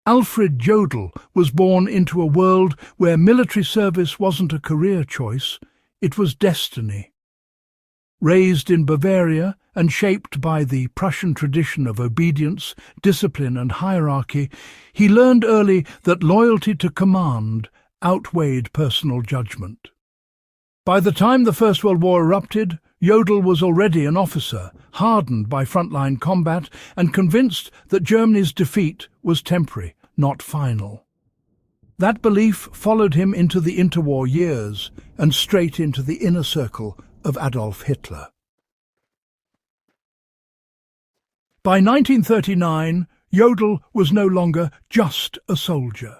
Alfred Jodl was born into a world where military service wasn't a career choice, it was destiny. Raised in Bavaria and shaped by the Prussian tradition of obedience, discipline and hierarchy, he learned early that loyalty to command outweighed personal judgment. By the time the First World War erupted, Jodl was already an officer, hardened by frontline combat and convinced that Germany's defeat was temporary, not final. That belief followed him into the interwar years and straight into the inner circle of Adolf Hitler. By 1939, Jodl was no longer just a soldier.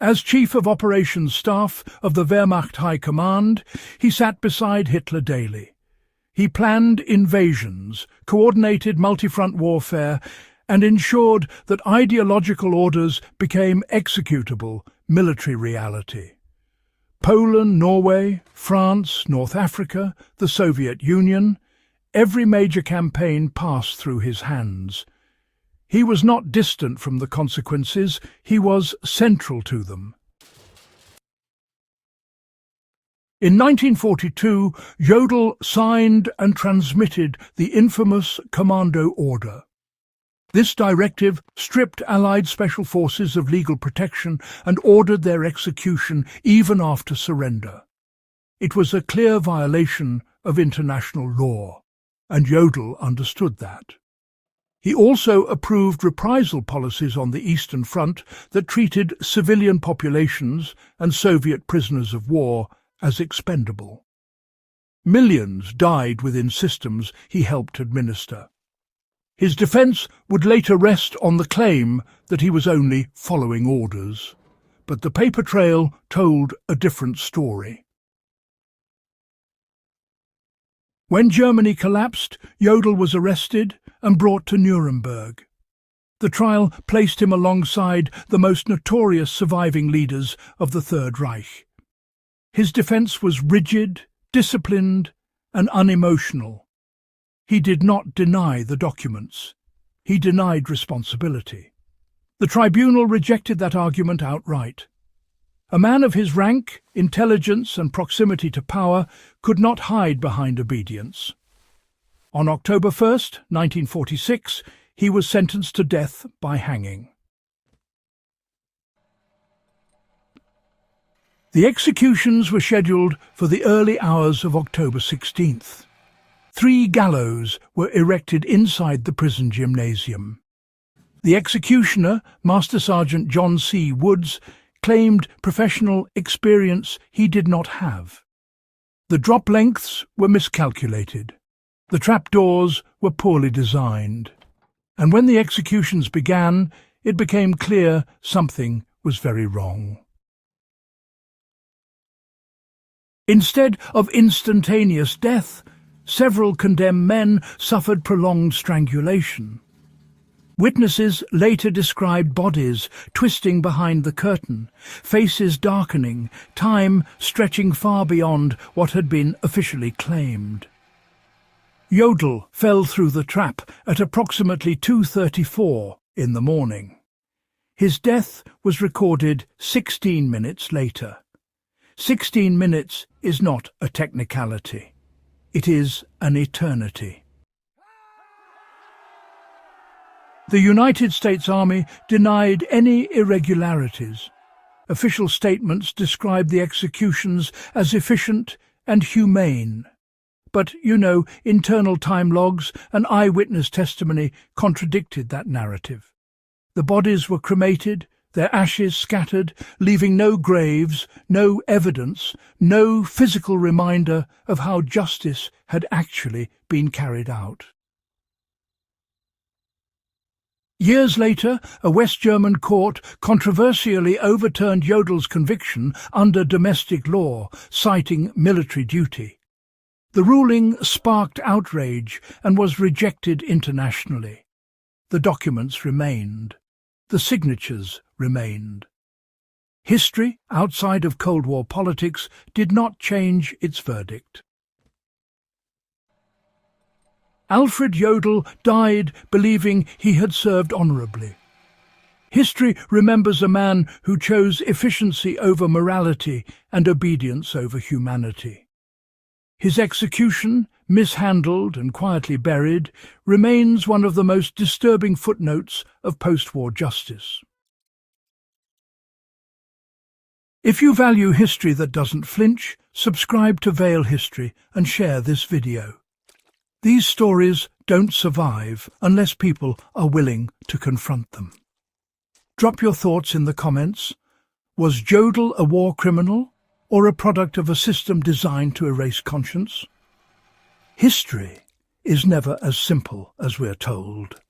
As Chief of Operations Staff of the Wehrmacht High Command, he sat beside Hitler daily. He planned invasions, coordinated multi-front warfare, and ensured that ideological orders became executable military reality. Poland, Norway, France, North Africa, the Soviet Union, every major campaign passed through his hands. He was not distant from the consequences, he was central to them. In 1942, Jodl signed and transmitted the infamous Commando Order. This directive stripped Allied special forces of legal protection and ordered their execution even after surrender. It was a clear violation of international law, and Jodl understood that. He also approved reprisal policies on the Eastern Front that treated civilian populations and Soviet prisoners of war as expendable. Millions died within systems he helped administer. His defence would later rest on the claim that he was only following orders, but the paper trail told a different story. When Germany collapsed, Jodl was arrested and brought to Nuremberg. The trial placed him alongside the most notorious surviving leaders of the Third Reich. His defence was rigid, disciplined, and unemotional. He did not deny the documents. He denied responsibility. The tribunal rejected that argument outright. A man of his rank, intelligence, and proximity to power could not hide behind obedience. On October 1st, 1946, he was sentenced to death by hanging. The executions were scheduled for the early hours of October 16th. 3 gallows were erected inside the prison gymnasium. The executioner, Master Sergeant John C. Woods, claimed professional experience he did not have. The drop lengths were miscalculated. The trapdoors were poorly designed. And when the executions began, it became clear something was very wrong. Instead of instantaneous death, several condemned men suffered prolonged strangulation. Witnesses later described bodies twisting behind the curtain, faces darkening, time stretching far beyond what had been officially claimed. Jodl fell through the trap at approximately 2:34 in the morning. His death was recorded 16 minutes later. 16 minutes is not a technicality. It is an eternity. The United States Army denied any irregularities. Official statements described the executions as efficient and humane. But, internal time logs and eyewitness testimony contradicted that narrative. The bodies were cremated, their ashes scattered, leaving no graves, no evidence, no physical reminder of how justice had actually been carried out. Years later, a West German court controversially overturned Jodl's conviction under domestic law, citing military duty. The ruling sparked outrage and was rejected internationally. The documents remained. The signatures remained. History, outside of Cold War politics, did not change its verdict. Alfred Jodl died believing he had served honourably. History remembers a man who chose efficiency over morality and obedience over humanity. His execution, mishandled and quietly buried, remains one of the most disturbing footnotes of post-war justice. If you value history that doesn't flinch, subscribe to Veil History and share this video. These stories don't survive unless people are willing to confront them. Drop your thoughts in the comments. Was Jodl a war criminal or a product of a system designed to erase conscience? History is never as simple as we're told.